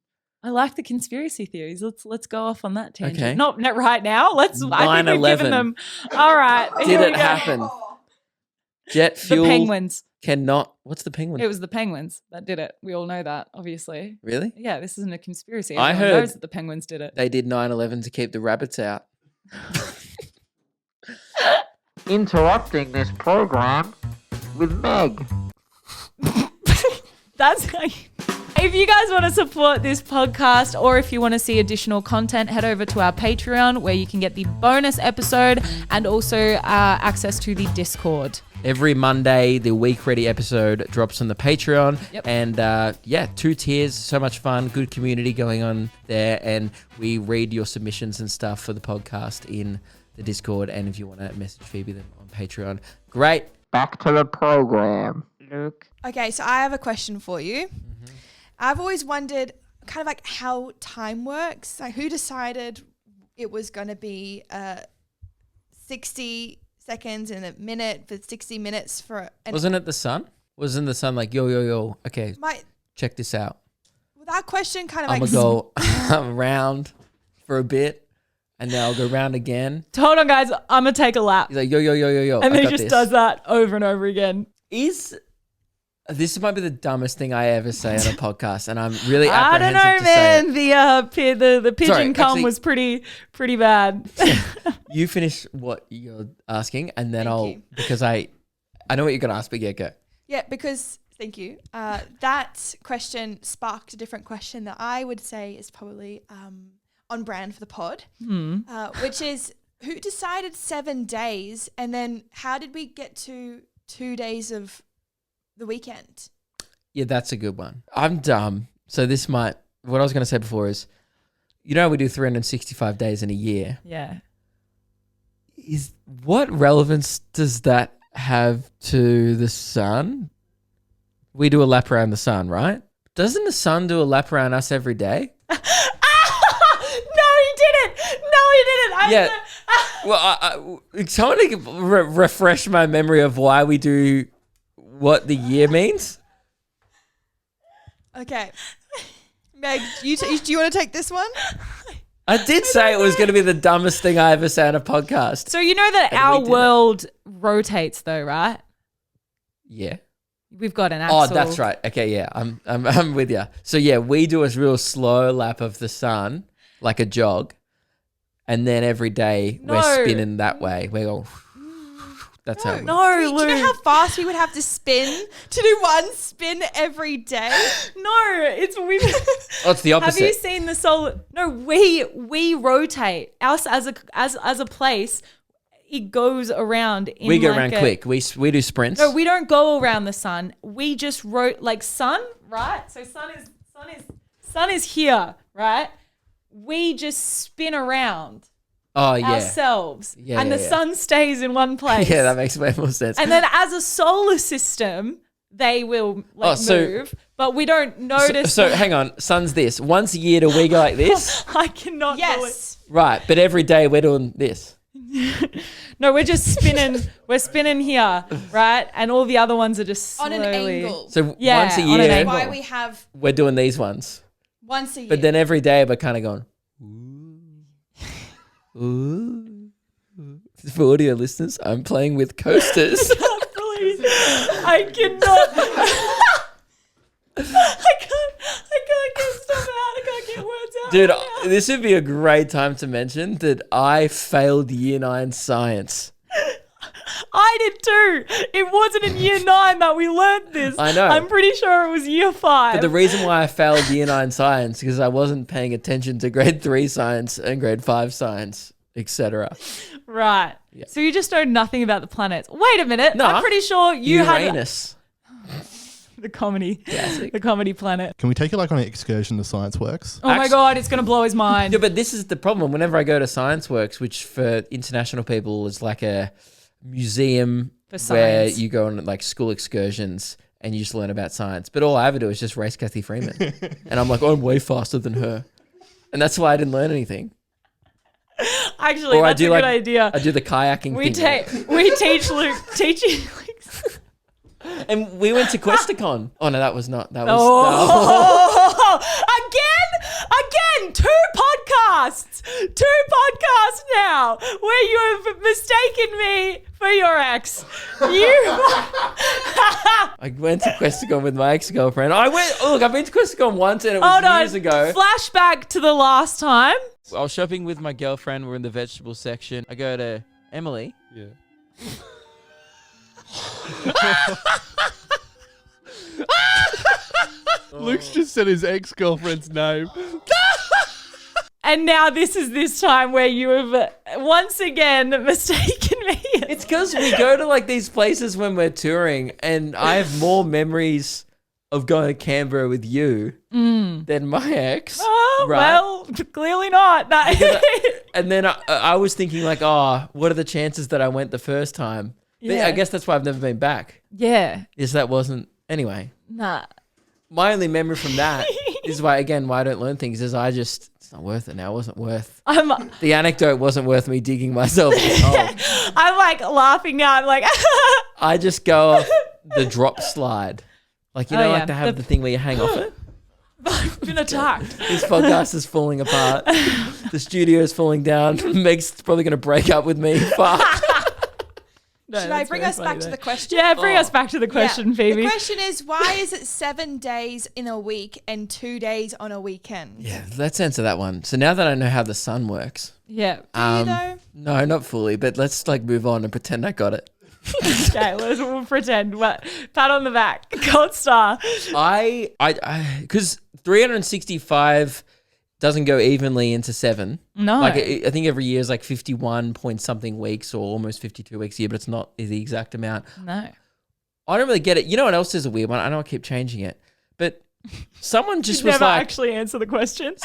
I like the conspiracy theories. Let's go off on that tangent. Okay. Not right now. I think we've 9/11. given them. All right. Did here we it go. happen? Jet The fuel penguins. cannot. What's the penguin? It was the penguins that did it. We all know that, obviously. Really? Yeah, this isn't a conspiracy. I Everyone heard- knows that the penguins did it. They did 9/11 to keep the rabbits out. Interrupting this program with Meg. That's how if you guys want to support this podcast or if you want to see additional content, head over to our Patreon where you can get the bonus episode and also access to the Discord. Every Monday, the week ready episode drops on the Patreon. Yep. And yeah, 2 tiers, so much fun, good community going on there. And we read your submissions and stuff for the podcast in the Discord. And if you want to message Phoebe, then on Patreon. Great. Back to the program. Luke. Okay, so I have a question for you. I've always wondered kind of like how time works. Like who decided it was going to be 60 seconds in a minute for 60 minutes for an Wasn't it the sun? Wasn't the sun like, yo, yo, yo, okay, my check this out. that question kind of I'm like going to go around for a bit and then I'll go round again. Hold on, guys. I'm going to take a lap. He's like, yo, yo, yo, yo, yo. And I then he got just this. does that over and over again. This might be the dumbest thing I ever say on a podcast, and I'm really I don't apprehensive know, to say man. The pigeon Sorry, cum actually- was pretty bad. it. You finish what you're asking, and then Thank you. because I know what you're gonna ask, but yeah, go. Yeah, because thank you. That question sparked a different question that I would say is probably on brand for the pod, which is who decided 7 days, and then how did we get to 2 days of the weekend? Yeah, that's a good one. I'm dumb, so this might. What I was gonna say before is, you know, we do 365 days in a year. Yeah. What relevance does that have to the sun? We do a lap around the sun, right? Doesn't the sun do a lap around us every day? No, he didn't. No, he didn't. Yeah. Well, someone refresh my memory of why we do what the year means. Okay. Meg, do you want to take this one? I did say it was going to be the dumbest thing I ever say on a podcast. So you know that And we our did it. world rotates though, right? Yeah. we've got an axle. Oh, that's right. Okay, yeah, I'm with you. So yeah, we do a real slow lap of the sun, like a jog, and then every day we're No. spinning that way. We go. That's how. No, Do you know Luke. how fast we would have to spin to do one spin every day? No, it's we. Oh, it's the opposite. Have you seen the solar? No, we rotate. Us as a place, it goes around. We go around quick. We do sprints. No, we don't go around the sun. We just like sun, right? So sun is here, right? We just spin around Oh yeah. ourselves, Yeah, and yeah, the yeah. sun stays in one place. Yeah, that makes way more sense. And then as a solar system, they will move, but we don't notice. So hang on, sun's this. Once a year do we go like this? I cannot. Yes. Right, but every day we're doing this. No, we're just spinning. We're spinning here, right? And all the other ones are just On slowly. an angle. So Yeah, once a on an year angle. Why we have we're doing these ones. once a year. But then every day we're kind of going, ooh. For audio listeners, I'm playing with coasters. Please, I cannot. I can't get stuff out. I can't get words out. Dude, right now. this would be a great time to mention that I failed year 9 science. I did too. It wasn't in year 9 that we learned this. I know. I'm pretty sure it was year 5. But the reason why I failed year 9 science because I wasn't paying attention to grade 3 science and grade 5 science, etc. Right. Yeah. So you just know nothing about the planets. Wait a minute. No. I'm pretty sure you had Uranus. the comedy. Classic. The comedy planet. Can we take it like on an excursion to Science Works? Oh my Actu- God, it's going to blow his mind. Yeah, but this is the problem. Whenever I go to Science Works, which for international people is like a museum For where science. you go on like school excursions and you just learn about science. But all I ever do is just race Kathy Freeman. And I'm like, oh, I'm way faster than her. And that's why I didn't learn anything. Actually, Or that's a good idea. I do the kayaking We thing. we teach Luke And we went to Questacon. Oh, no, that was not. That was. Oh, again, two podcasts now where you have mistaken me for your ex. I went to Questacon with my ex-girlfriend. I've been to Questacon once and it was Hold on. years ago. Flashback to the last time. I was shopping with my girlfriend. We're in the vegetable section. I go to Emily. Yeah. Luke's just said his ex-girlfriend's name. And now this time where you have once again mistaken me. It's because we go to like these places when we're touring, and I have more memories of going to Canberra with you than my ex. Oh, right? well, clearly not. And then I was thinking like, oh, what are the chances that I went the first time? But Yeah. I guess that's why I've never been back. Yeah. Is that wasn't anyway. Nah. My only memory from that is why I don't learn things is it's not worth it now. It wasn't worth. The anecdote wasn't worth me digging myself this hole. I'm like laughing now. I'm like, I just go off the drop slide. Like, you know, Oh, like yeah. to have the thing where you hang off it? I've been attacked. This podcast is falling apart. The studio is falling down. Meg's probably going to break up with me. Fuck. No, Should I that's bring very us funny back to though. the question? Yeah, bring Oh. us back to the question, Yeah. Phoebe. The question is, why is it 7 days in a week and 2 days on a weekend? Yeah, let's answer that one. So now that I know how the sun works. Yeah. Do you though? No, not fully, but let's like move on and pretend I got it. Okay, we'll pretend. What? Pat on the back. Gold star. I because 365 doesn't go evenly into 7. No. Like I think every year is like 51 point something weeks or almost 52 weeks a year, but it's not the exact amount. No. I don't really get it. You know what else is a weird one? I know I keep changing it, but someone just Did was never like, actually answer the question.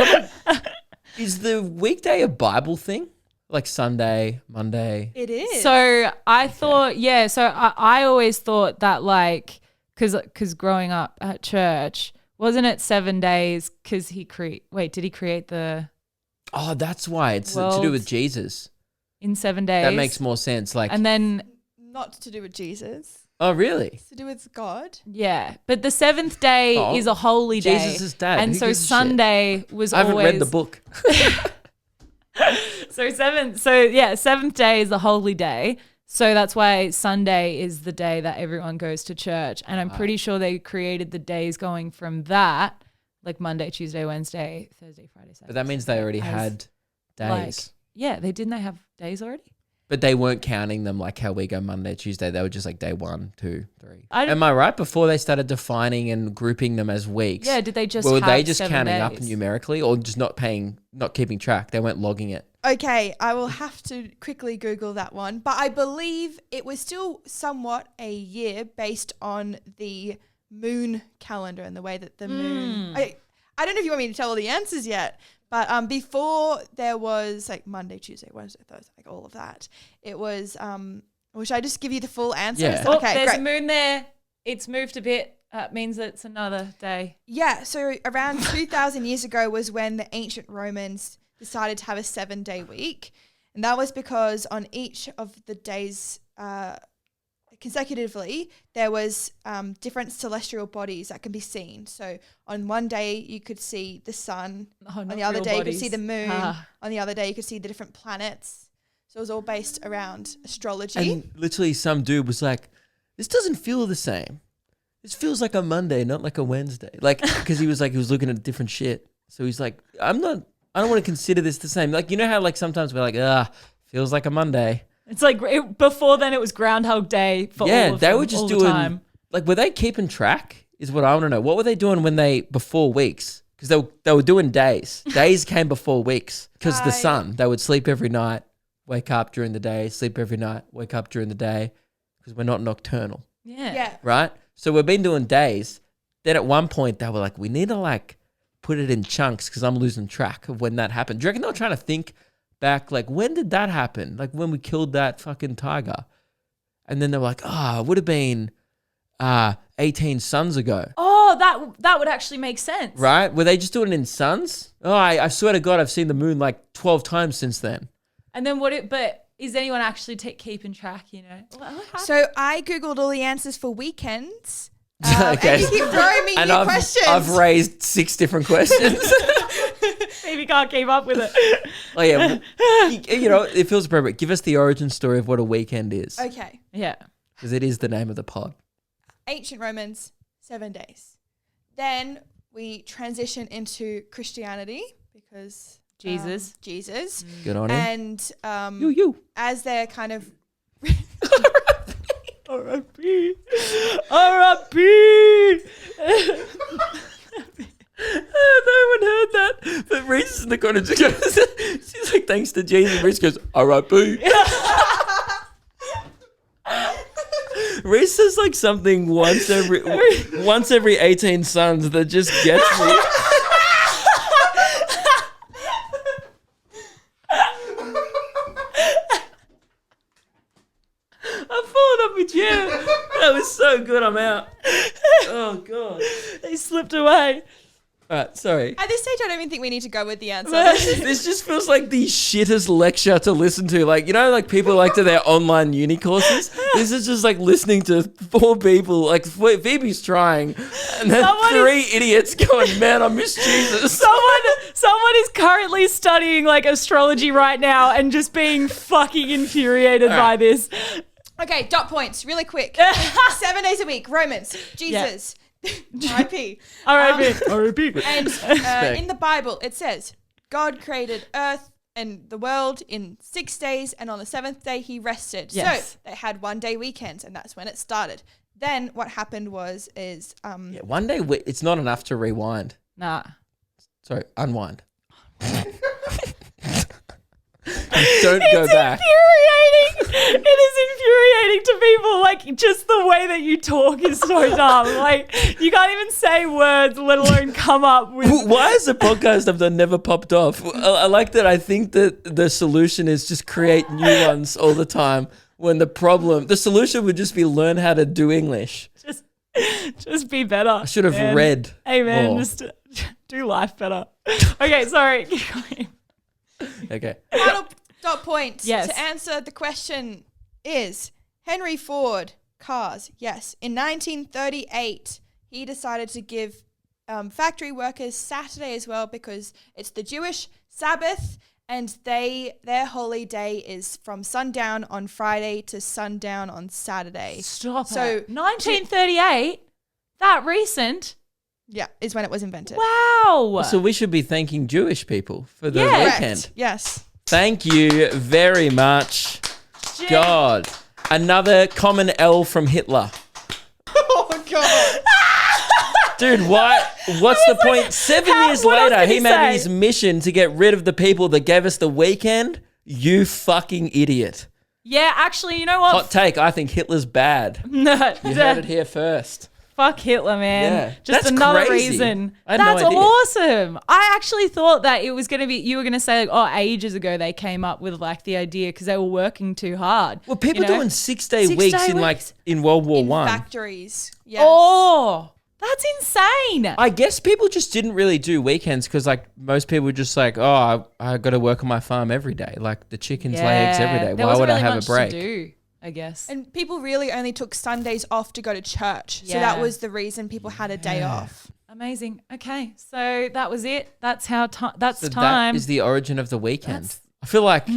is the weekday a Bible thing? Like Sunday, Monday? It is. So I thought, yeah. So I always thought that like, because growing up at church, wasn't it 7 days? Because did he create the Oh, that's why. It's to World- do with Jesus. in 7 days? That makes more sense. Like, And then not to do with Jesus. oh, really? It's to do with God. yeah, but the seventh day Oh, is a holy day. Jesus' dad. and Who so gives a shit? Sunday was I haven't always read the book. seventh day is a holy day. So that's why Sunday is the day that everyone goes to church. And I'm pretty sure they created the days going from that, like Monday, Tuesday, Wednesday, Thursday, Friday, Saturday. But that means they already had days. Yeah, they have days already? But they weren't counting them like how we go Monday, Tuesday. They were just like day 1, 2, 3. I don't- Am I right? Before they started defining and grouping them as weeks. Yeah, did they just were have they just 7 counting days? up numerically or just not keeping track? They weren't logging it. Okay, I will have to quickly Google that one. But I believe it was still somewhat a year based on the moon calendar and the way that the moon... I don't know if you want me to tell all the answers yet, but before there was like Monday, Tuesday, Wednesday, Thursday, like all of that, it was... should I just give you the full answers? Yeah. Oh, Okay, there's great. a moon there. It's moved a bit. That means that it's another day. Yeah, so around 2,000 years ago was when the ancient Romans decided to have a 7-day week. And that was because on each of the days consecutively, there was different celestial bodies that can be seen. So on one day, you could see the sun. Oh, On not the other real day, you bodies. could see the moon. Ah. On the other day, you could see the different planets. So it was all based around astrology. And literally some dude was like, this doesn't feel the same. This feels like a Monday, not like a Wednesday. Like, because he was looking at different shit. So he's like, I don't want to consider this the same. Like, you know how like sometimes we're like, feels like a Monday. It's like before then it was Groundhog Day for all of they them, were just all doing the time. like, were they keeping track? Is what I want to know. What were they doing before weeks? Because they were doing days. Days came before weeks because the sun. They would sleep every night, wake up during the day, sleep every night, wake up during the day, because we're not nocturnal, yeah. right? So we've been doing days. Then at one point they were like, we need to like put it in chunks because I'm losing track of when that happened. Do you reckon they were trying to think back, like, when did that happen? Like when we killed that fucking tiger. And then they were like, it would have been 18 suns ago. Oh, that would actually make sense. Right? Were they just doing it in suns? Oh, I swear to God, I've seen the moon like 12 times since then. And then but is anyone actually keeping track, you know? What happened? So I Googled all the answers for weekends. Okay. And you keep throwing me new questions. I've raised 6 different questions. Maybe can't keep up with it. Oh, yeah. It feels appropriate. Give us the origin story of what a weekend is. Okay. Yeah. Because it is the name of the pod. Ancient Romans, 7 days. Then we transition into Christianity because Jesus. Jesus. Good on him. And You. as they're kind of R.I.P. R.I.P. No one heard that. But Reese is in the corner. She's like, thanks to Jesus. Reese goes, R.I.P. Reese says like something once every 18 suns that just gets me. I've fallen off my chair. That was so good. I'm out. Oh God. They slipped away. All right, sorry. at this stage, I don't even think we need to go with the answer. This just feels like the shittest lecture to listen to. Like, you know, like people like to their online uni courses. This is just like listening to 4 people. Like Phoebe's trying, and then 3 idiots going, "Man, I miss Jesus." Someone is currently studying like astrology right now and just being fucking infuriated by this. Okay, dot points, really quick. 7 days a week, Romans, Jesus, R.I.P. R.I.P. And in the Bible, it says, God created earth and the world in 6 days, and on the 7th day, he rested. Yes. So they had 1 day weekends, and that's when it started. Then what happened is Yeah, one day it's not enough to rewind. Nah. Sorry, unwind. Don't go back. Infuriating. It is infuriating to people. Like, just the way that you talk is so dumb. Like, you can't even say words, let alone come up with. Why is a podcast I've done never popped off? I like that. I think that the solution is just create new ones all the time. When the solution would just be learn how to do English. Just be better. I should have read. Hey man, more. just do life better. Okay, sorry. Keep going. Okay. final dot point Yes. to answer the question is Henry Ford cars. Yes, in 1938, he decided to give factory workers Saturday as well because it's the Jewish Sabbath, And their holy day is from sundown on Friday to sundown on Saturday. Stop So- it. 1938? That recent? Yeah, is when it was invented. Wow. So we should be thanking Jewish people for the Yeah. Correct. weekend. Yes. Thank you very much. God. Another common L from Hitler. Oh God. Dude, why? What's the point? 7 years what else later, did he he made say? it his mission to get rid of the people that gave us the weekend. You fucking idiot. Yeah, actually, you know what? Hot take. I think Hitler's bad. No, You heard it here first. Fuck Hitler, man. Yeah. Just That's another crazy. reason. I had no That's idea. awesome. I actually thought that it was going to be, you were going to say, like, oh, ages ago they came up with like the idea because they were working too hard. Well, people you know? doing 6-day 6-day weeks in like weeks. in World War In One. factories. Yes. Oh, that's insane. I guess people just didn't really do weekends because like most people were just like, oh, I got to work on my farm every day, like the chickens lay eggs every day. There Why wasn't would I really have much a break? to do, I guess. And people really only took Sundays off to go to church. So Yeah. that was the reason people had a day off. Amazing. Okay, so that was it. That's how that's So time. that is the origin of the weekend. That's- I feel like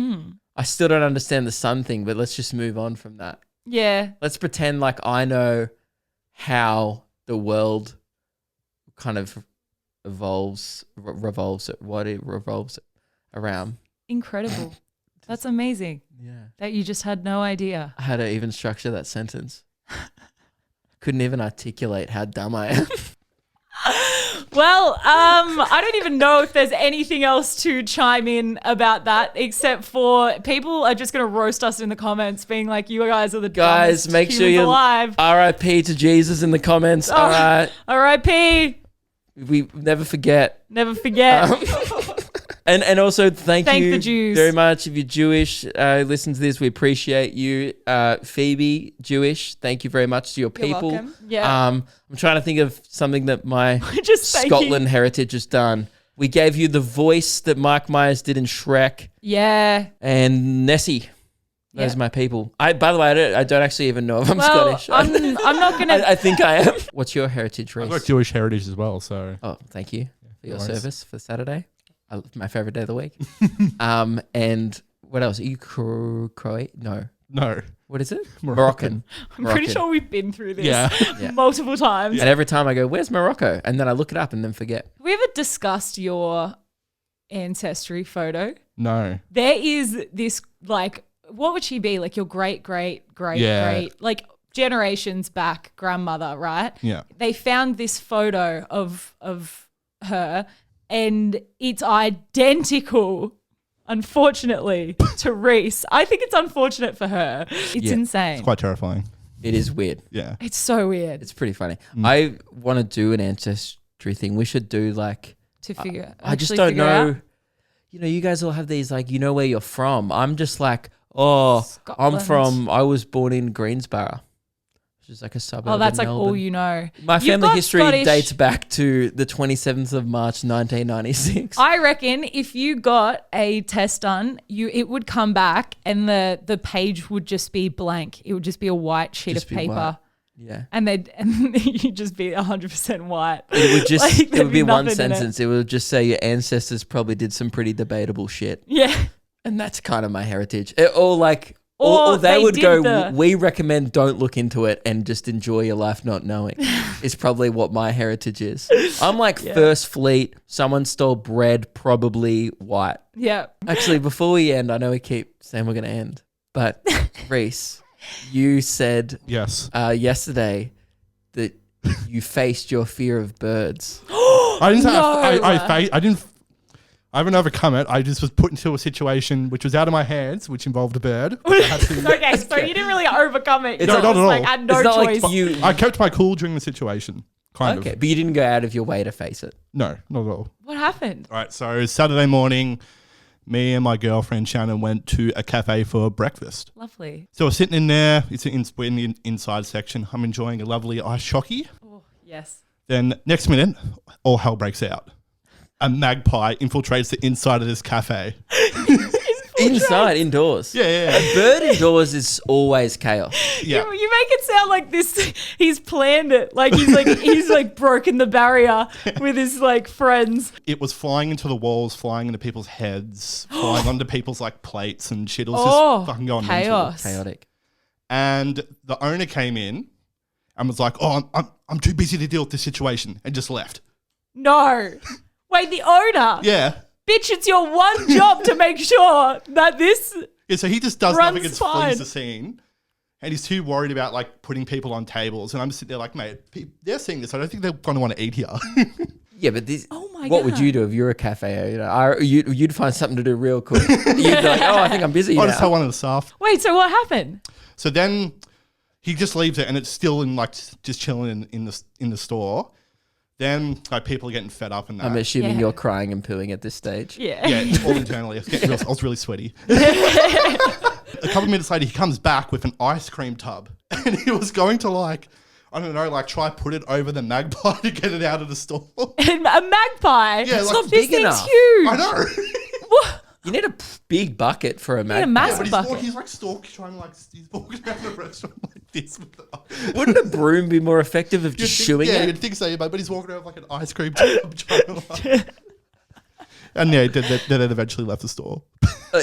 I still don't understand the sun thing, but let's just move on from that. yeah. Let's pretend like I know how the world kind of revolves around. Incredible. That's amazing Yeah. that you just had no idea. How to even structure that sentence. Couldn't even articulate how dumb I am. Well, I don't even know if there's anything else to chime in about that except for people are just going to roast us in the comments being like, you guys are the Guys, dumbest make sure humans you alive. RIP to Jesus in the comments. Oh. All right. R.I.P. We never forget. Never forget. And also thank Thank you the Jews. very much. If you're Jewish, listen to this. We appreciate you. Phoebe, Jewish, thank you very much to your You're people. welcome. Yeah. I'm trying to think of something that my Just thanking- Scotland heritage has done. We gave you the voice that Mike Myers did in Shrek Yeah. and Nessie. Those Yeah. are my people. By the way, I don't actually even know if I'm Well, Scottish. I'm not going to. I think I am. What's your heritage, I've Reese? got Jewish heritage as well, so Oh, thank you for your no worries. service for Saturday. My favorite day of the week. And what else? Are you Croat? No. no. What is it? Moroccan. I'm pretty sure we've been through this Yeah. multiple times. And every time I go, where's Morocco? And then I look it up and then forget. Have we ever discussed your ancestry photo? No. There is this, like, what would she be? Like your great, Yeah. like generations back grandmother, right? Yeah. They found this photo of her and it's identical, unfortunately, to Reese. I think it's unfortunate for her. It's Yeah. insane. It's quite terrifying. It is weird. Yeah. It's so weird It's pretty funny. I want to do an ancestry thing. We should do like, to figure. I just actually don't figure know. out. You know, you guys all have these like, you know where you're from. I'm just like, oh, Scotland. I was born in Greensboro, which is like a suburb. Oh, that's in like all Melbourne. you know. My You've family got history Scottish- dates back to the 27th of March, 1996. I reckon if you got a test done, it would come back and the page would just be blank. It would just be a white sheet Just of be paper. white. Yeah. And you'd just be 100% white. It would just, Like, it there'd would be one nothing in it. sentence. It would just say your ancestors probably did some pretty debatable shit. Yeah. And that's kind of my heritage. Or like, Or or they they would did go, the- we recommend don't look into it and just enjoy your life not knowing is probably what my heritage is. I'm like First Fleet, someone stole bread, probably white. Yeah. Actually, before we end, I know we keep saying we're going to end, but Reese, you said Yes. yesterday that you faced your fear of birds. I didn't. No. I didn't. I haven't overcome it. I just was put into a situation which was out of my hands, which involved a bird. I had to- Okay, so you didn't really overcome it. It's You not just, at all. like had no It's not choice. like you. I kept my cool during the situation. Kind Okay, of. but you didn't go out of your way to face it. No, not at all. What happened? All right. So Saturday morning, me and my girlfriend Shannon went to a cafe for breakfast. Lovely. So we're sitting in there. We're in the inside section. I'm enjoying a lovely ice shocky. Oh, yes. Then next minute, all hell breaks out. A magpie infiltrates the inside of this cafe. Inside, indoors. Yeah. A bird indoors is always chaos. Yeah. You make it sound like this. He's planned it. Like he's like broken the barrier with his like friends. It was flying into the walls, flying into people's heads, flying onto people's like plates and shit. It was just fucking going mental. chaos. Chaotic. And the owner came in and was like, "Oh, I'm too busy to deal with this situation," and just left. No. Wait, the owner? Yeah. Bitch, it's your one job to make sure that this. Yeah, so he just does Runs nothing and fine. flees the scene. And he's too worried about like putting people on tables. And I'm sitting there like, mate, they're seeing this. I don't think they're going to want to eat here. Yeah, but this. Oh my what God. would you do if you're a cafe owner? You'd find something to do real quick. You'd be like, oh, I think I'm busy I'll now. just tell one of the staff. Wait, so what happened? So then he just leaves it and it's still in like just chilling in the store. Then like people are getting fed up and that. I'm assuming Yeah. you're crying and pooing at this stage. Yeah. Yeah, all internally. I was really sweaty. A couple of minutes later, he comes back with an ice cream tub. And he was going to like, I don't know, like try put it over the magpie to get it out of the store. A magpie? Yeah, It's like- not This big thing's enough. huge. Huge. I know. What? You need a big bucket for a a magpie. massive But bucket. he's like trying to like, he's walking around the restaurant like this. With the, Wouldn't a broom be more effective of You'd just think- shooing yeah, it? you'd think so, but he's walking around with like an ice cream tub. Trying to, like, and yeah, then eventually left the store.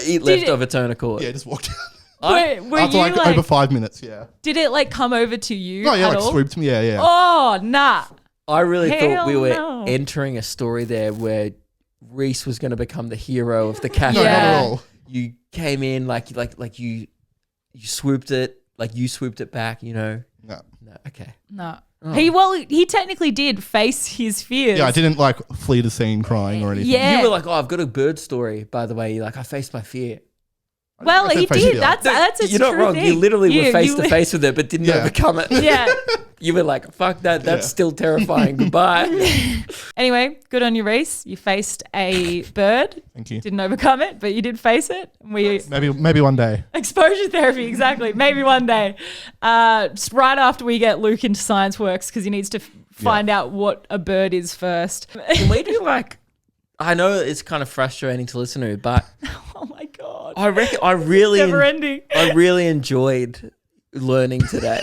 Eat left of its own accord. Yeah, just walked out. Were After you like, like, over 5 minutes, yeah. did it like come over to you Oh, yeah, at like all? swooped me, yeah. Oh, nah. I really thought Hell we were no. entering a story there where Reese was going to become the hero of the cafe. No, not Yeah. at all. You came in like you swooped it, like you swooped it back, you know. No. No, okay. No. Oh. He technically did face his fears. Yeah, I didn't like flee the scene crying or anything. Yeah. You were like, oh, I've got a bird story, by the way. You're like, I faced my fear. Well, I said he face did. fear. That's a You're not true wrong. thing. You literally were face to li- face with it, but didn't Yeah. overcome it. Yeah. You were like, fuck that. That's Yeah. still terrifying. Goodbye. Anyway, good on you, Reese. You faced a bird. Thank you. Didn't overcome it, but you did face it. We Maybe one day. exposure therapy, exactly. Maybe one day. Just right after we get Luke into Science Works because he needs to find out what a bird is first. Can we do like, I know it's kind of frustrating to listen to, but Oh my god. I reckon I really Never ending. I really enjoyed learning today.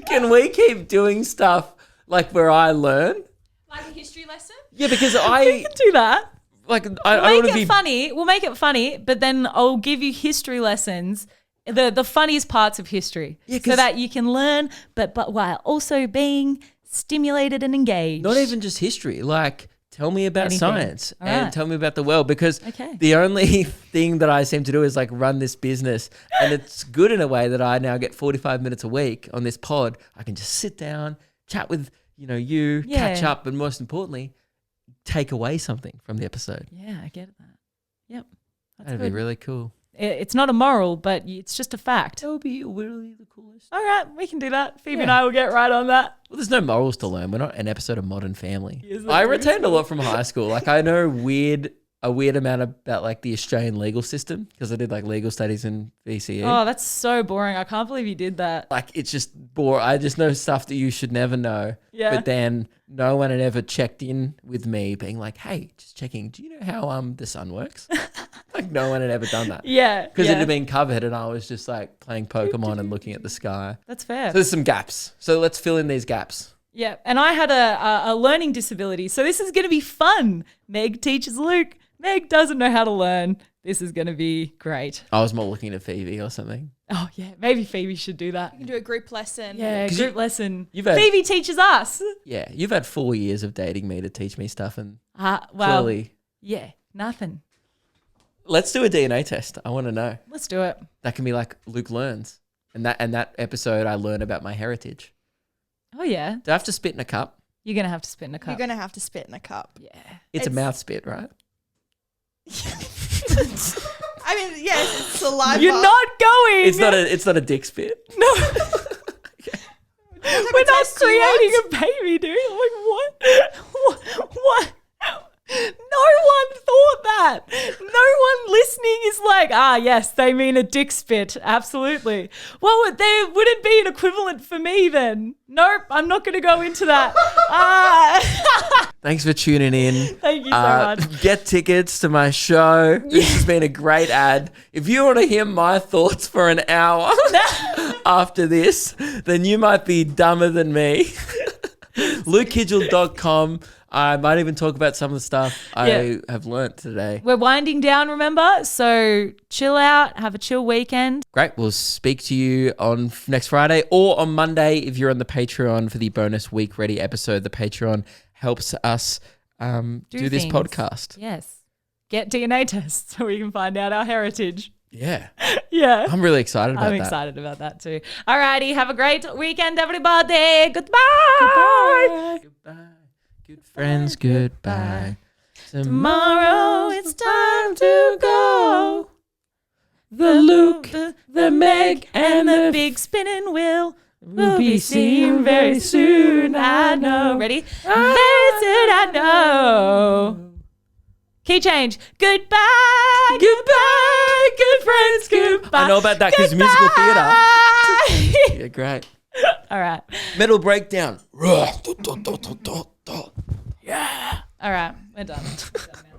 Can we keep doing stuff like where I learn? Like a history lesson? Yeah, because We I can do that. like I Make don't want it to be funny. We'll make it funny, but then I'll give you history lessons, the funniest parts of history, Yeah, so 'cause- that you can learn, but while also being stimulated and engaged. not even just history. Like, tell me about Anything. science All and right. tell me about the world. Because Okay. the only thing that I seem to do is like run this business, and it's good in a way that I now get 45 minutes a week on this pod. I can just sit down, chat with you, catch Yeah. up, and most importantly, take away something from the episode. Yeah, I get that. Yep. That's That'd good. be really cool. It's not a moral, but it's just a fact. That would be really the coolest. All right, we can do that. Phoebe and Yeah. I will get right on that. Well, there's no morals to learn. We're not an episode of Modern Family. Yes, I that's retained a lot from high school. Like I know a weird amount about like the Australian legal system because I did like legal studies in VCE. Oh, that's so boring. I can't believe you did that. Like it's just boring. I just know stuff that you should never know. Yeah. But then no one had ever checked in with me being like, hey, just checking, do you know how the sun works? Like no one had ever done that. Yeah. Because yeah. it had been covered and I was just like playing Pokemon and looking at the sky. That's fair. So there's some gaps. So let's fill in these gaps. Yeah, and I had a learning disability, so this is going to be fun. Meg teaches Luke. Meg doesn't know how to learn. This is going to be great. I was more looking at Phoebe or something. Oh, yeah, maybe Phoebe should do that. You can do a group lesson. Yeah, 'Cause group you- lesson. you've had- Phoebe teaches us. Yeah, you've had 4 years of dating me to teach me stuff and Well, clearly. yeah, nothing. Let's do a DNA test. I want to know. Let's do it. That can be like Luke learns. And that episode I learn about my heritage. Oh, yeah. Do I have to spit in a cup? You're going to have to spit in a cup. You're going to have to spit in a cup. yeah. It's a It's- mouth spit, right? I mean, yes, it's saliva. You're not going. It's not a dick spit. No. What type We're of not test do you creating want? a baby, dude. Like, what? What? No one thought that. that. No one listening is like, yes, they mean a dick spit. Absolutely. Well, there wouldn't be an equivalent for me then. Nope, I'm not going to go into that. Thanks for tuning in. Thank you so much. Get tickets to my show. This has been a great ad. If you want to hear my thoughts for an hour after this, then you might be dumber than me. LukeKidgel.com. I might even talk about some of the stuff I have learnt today. We're winding down, remember? So chill out, have a chill weekend. Great. We'll speak to you on next Friday or on Monday if you're on the Patreon for the bonus week ready episode. The Patreon helps us do this things. podcast. Yes. Get DNA tests so we can find out our heritage. Yeah. Yeah. I'm really excited about that. I'm excited about that too. Alrighty, have a great weekend, everybody. Goodbye. Goodbye. Good friends, goodbye. Tomorrow it's time to go. The Luke, the Meg, and the big spinning wheel will be seen very soon. I know. Ready? Very soon, I know. Key change. Goodbye. Goodbye, good friends, goodbye. I know about that because musical theatre. Yeah, great. All right. Metal breakdown. All right. We're done.